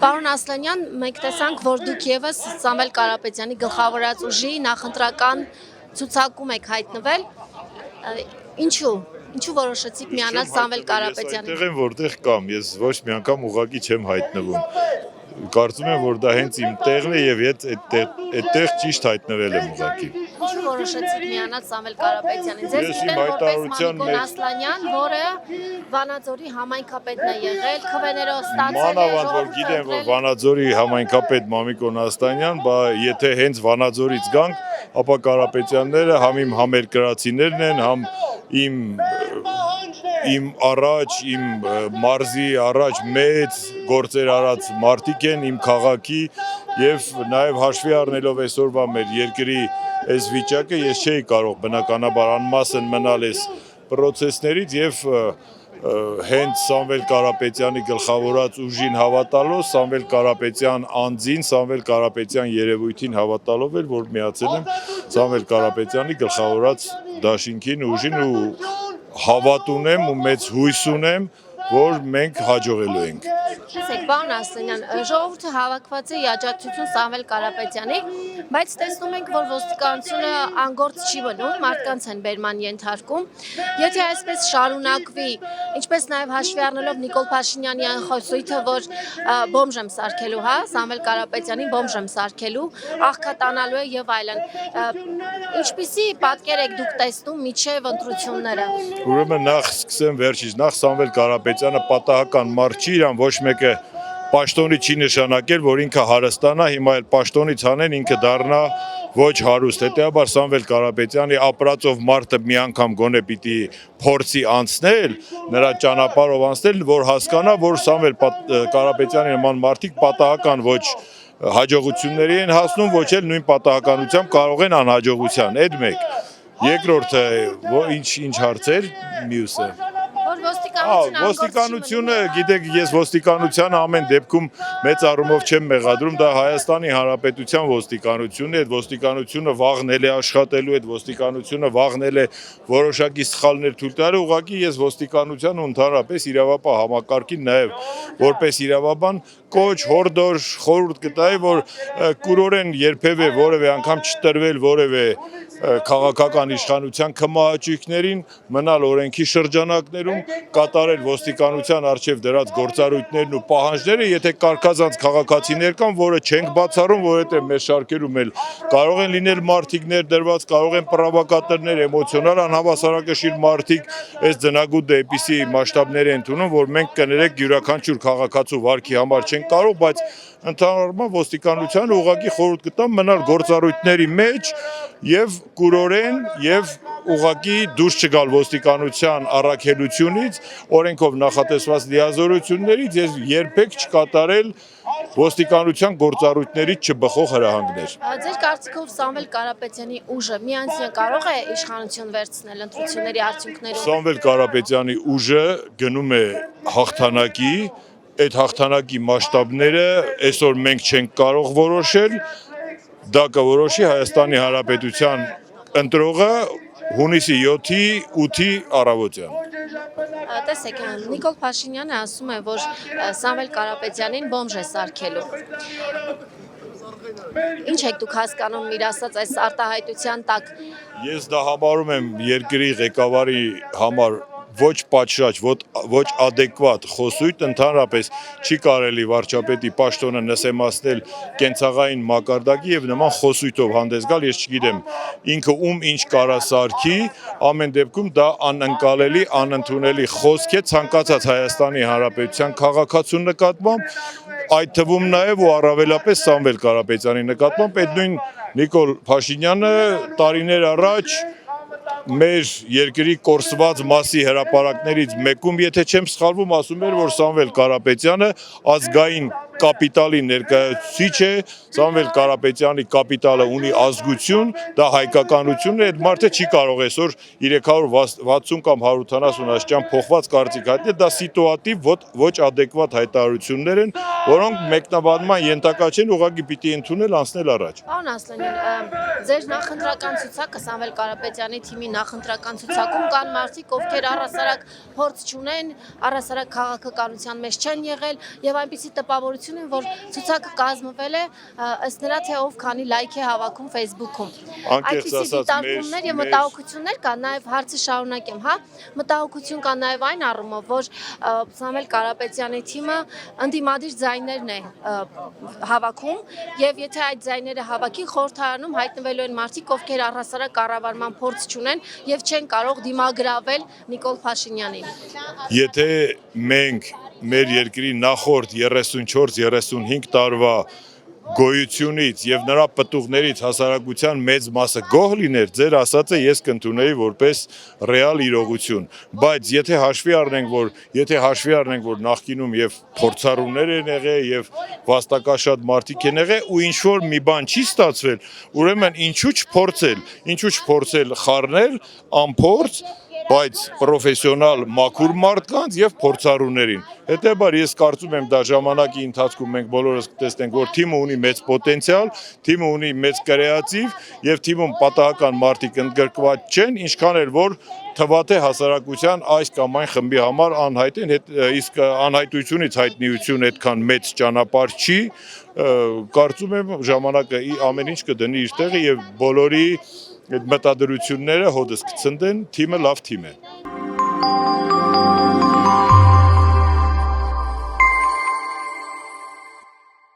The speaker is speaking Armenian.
Պարոն Ասլանյան, մենք տեսանք, որ դուք ևս Սամվել Կարապետյանի գլխավորած ուժի նախընտրական ցուցակում եք հայտնվել։ Ինչու որոշեցիք միանալ Սամվել Կարապետյանին։ Ես այնտեղ եմ, որտեղ կամ, ես ոչ մի անգամ ուղղակի չեմ հայտնվում։ Կարծում եմ, որ դա հենց իմ տեղն է եւ այդտեղ ճիշտ հայտնվել եմ ուղղակի։ Ինչու որոշեցիք միանալ Սամվել Կարապետյանին։ Ձեզ գիտեն որպես Մամիկոն Ասլանյան, որը Վանաձորի համայնքապետն է եղել, քվեներով ստացել է։ Մանավանդ որ գիտեն, որ Վանաձորի համայնքապետ Մամիկոն Ասլանյան, բա եթե հենց Վանաձորից գանք, ապա Կարապետյանները համ իմ համերկրացիներն են, համ իմ առաջ, իմ մարզի առաջ մեծ գործեր արած մարդիկ են իմ քաղաքի եւ նաեւ հաշվի առնելով այսօրվա մեր երկրի այս վիճակը ես չէի կարող բնականաբար անմասն մնալ այս process-ներից եւ հենց Սամվել Կարապետյանի գլխավորած ուժին հավատալով, Սամվել Կարապետյան անձին, Սամվել Կարապետյան երևույթին հավատալով էր, որ միացել եմ Սամվել Կարապետյանի գլխավորած դաշինքին ուժին ու հավատ ունեմ ու մեծ հույս ունեմ, որ մենք հաջողելու ենք։ Տեսեք, պարոն Ասլանյան, ժողովուրդը հավաքված է աջակցություն Սամվել Կարապետյանի, բայց տեսնում ենք, որ ոստիկանությունը անգործ չի մնում, մարդկանց են բերման ենթարկում։ Եթե այսպես շարունակվի, ինչպես նաև հաշվի առնելով Նիկոլ Փաշինյանի այն խոսույթը, որ բոմժ եմ սարքելու, Սամվել Կարապետյանին բոմժ եմ սարքելու, աղքատանալու է եւ այլն։ Ինչպիսի պատկեր եք դուք տեսնում միջև ընտրությունները։ Ուրեմն նախ սկսեմ վերջից, նախ Սամվել Կարապետյանը պատահական մարդ չի, իրան ոչ մեկը պաշտոնի չի նշանակել, որ ինքը հարստանա, հիմա էլ պաշտոնից հանեն ինքը դառնա ոչ հարուստ։ Հետեւաբար Սամվել Կարապետյանի ապրածով մարդը մի անգամ գոնե պիտի փորձի անցնել, նրա ճանապարհով անցնել, որ հասկանա, որ Սամվել Կարապետյանի նման մարդիկ պատահական ոչ հաջողությունների են հասնում, ոչ էլ նույն պատահականությամբ կարող են անհաջողության։ Այդ մեկ։ Երկրորդը ինչ հարցեր մյուսը։ Ոստիկանությունը, գիտեք, ես ոստիկանությանը ամեն դեպքում մեծ առումով չեմ մեղադրում, դա Հայաստանի Հանրապետության ոստիկանությունն է, այդ ոստիկանությունը վաղնել է աշխատելու, այդ ոստիկանությունը վաղնել է որոշակի սխալներ թույլ տալու, ուղղակի ես ոստիկանությանը ընդհանրապես իրավապահ համակարգին նաև որպես իրավաբան կոչ, հորդոր, խորհուրդ կտայի, որ կուրորեն երբևէ որևէ անգամ չտրվել որևէ քաղաքական իշխանության քմահաճույքներին, մնալ օրենքի շրջանակներում, կատարել ոստիկանության առջև դրած գործառույթներն ու պահանջները, եթե կարգազանց քաղաքացիներ կան, որը չենք բացառում, որովհետև մեր շարքերում էլ կարող են լինել մարդիկ ներդրված, կարող են պրովոկատորներ, էմոցիոնալ անհավասարակշիռ մարդիկ, այս ձնագուտը այդպիսի մասշտաբներ են ընդունում, որ մենք կներեք յուրաքանչյուր քաղաքացու վարքի համար չենք կարող, բայց ընդհանրապես ոստիկանությանը ուղղակի խորհուրդ կտամ մնալ գործառույթների մեջ եւ կուրորեն եւ ուղղակի դուրս չգալ ոստիկանության առաքելությունից, օրենքով նախատեսված լիազորություններից եւ երբեք չկատարել ոստիկանության գործառույթներից չբխող հրահանգներ։ Ձեր կարծիքով Սամվել Կարապետյանի ուժը միանձնյա կարող է իշխանություն վերցնել ընտրությունների արդյունքներով։ Սամվել Կարապետյանի ուժը գնում է հաղթանակի, այդ հաղթանակի մասշտաբները այսօր մենք չենք կարող որոշել, դա կորոշի Հայաստանի Հանրապետության ընտրողը հունիսի 7-ի 8-ի առավոտյան։ Տեսեք, Նիկոլ Փաշինյանը ասում է, որ Սամվել Կարապետյանին բոմժ է սարքելու։ Ինչ եք դուք հասկանում իր ասած այս արտահայտության տակ։ Ես դա համարում եմ երկրի ղեկավարի համար ոչ պատշաճ, ոչ adekvat խոսույթ, ընդհանրապես չի կարելի վարչապետի պաշտոնը նսեմացնել կենցաղային մակարդակի եւ նման խոսույթով հանդես գալ, ես չգիտեմ ինքը ում ինչ կարա սարքի, ամեն դեպքում դա անընկալելի, անընդունելի խոսք է ցանկացած Հայաստանի Հանրապետության քաղաքացու նկատմամբ, այդ թվում նաեւ ու առավելապես Սամվել Կարապետյանի նկատմամբ, այդ նույն Նիկոլ Փաշինյանը տարիներ առաջ մեր երկրի կորսված մասի հրապարակներից մեկում, եթե չեմ սխալվում, ասում էր, որ Սամվել Կարապետյանը ազգային կապիտալի ներկայացուցիչ է, Սամվել Կարապետյանի կապիտալը ունի ազգություն, դա հայկականություն է, այդ մարդը չի կարող այսօր 360 կամ 170 աշճան փոխված կարծիք հայտնել, դա սիտուատիվ ոչ adekvat հայտարարություններ են, որոնք մեկնաբանման ենթակա չեն, ուղղակի պիտի ընդունել անցնել առաջ։ Պարոն Ասլանյան, ձեր նախընտրական ցուցակը Սամվել Կարապետյանի թիմի նախընտրական ցուցակում կան մարդիկ, ովքեր առհասարակ փորձ չունեն, առհասարակ քաղաքականության մեջ չեն եղել եւ այնպիսի տպավորություն տեղեկատվություն են, որ ցուցակը կազմվել է ըստ նրա թե ով քանի լայք է հավաքում Facebook-ում։ Անկեղծ ասած, դիտարկումներ եւ մտահոգություններ կան, նաեւ հարցը շարունակեմ, հա։ Մտահոգություն կա նաեւ այն առումով, որ Սամվել Կարապետյանի թիմը ընդդիմադիր ձայներն է հավաքում եւ եթե այդ ձայները հավաքի խորհրդարանում հայտնվելու են մարդիկ, ովքեր առհասարակ կառավարման փորձ չունեն եւ չեն կարող դիմագրավել Նիկոլ Փաշինյանին։ Եթե մենք մեր երկրի նախորդ 34-35 տարվա գոյությունից եւ նրա պտուղներից հասարակության մեծ մասը գոհ լիներ, ձեր ասածը ես կընդունեի որպես ռեալ իրողություն, բայց եթե հաշվի առնենք, որ նախկինում եւ փորձառուներ են եղել եւ վաստակաշատ մարդիկ են եղել ու ինչ որ մի բան չի ստացվել, ուրեմն ինչու չփորձել խառնել անփորձ բայց պրոֆեսիոնալ մաքուր մարդկանց եւ փորձառուներին։ Հետեւաբար ես կարծում եմ դա ժամանակի ընթացքում մենք բոլորս կտեսնենք, որ թիմը ունի մեծ պոտենցիալ, թիմը ունի մեծ կրեատիվ եւ թիմում պատահական մարդիկ ընդգրկված չեն, ինչքան էլ որ թվա թե հասարակության այս կամ այն խմբի համար անհայտ են, իսկ անհայտությունից հայտնիություն այդքան մեծ ճանապարհ չի, կարծում եմ ժամանակը ամեն ինչ կդնի իր տեղը եւ բոլորի այդ մտադրությունները հոդս կցնդեն, թիմը լավ թիմ է։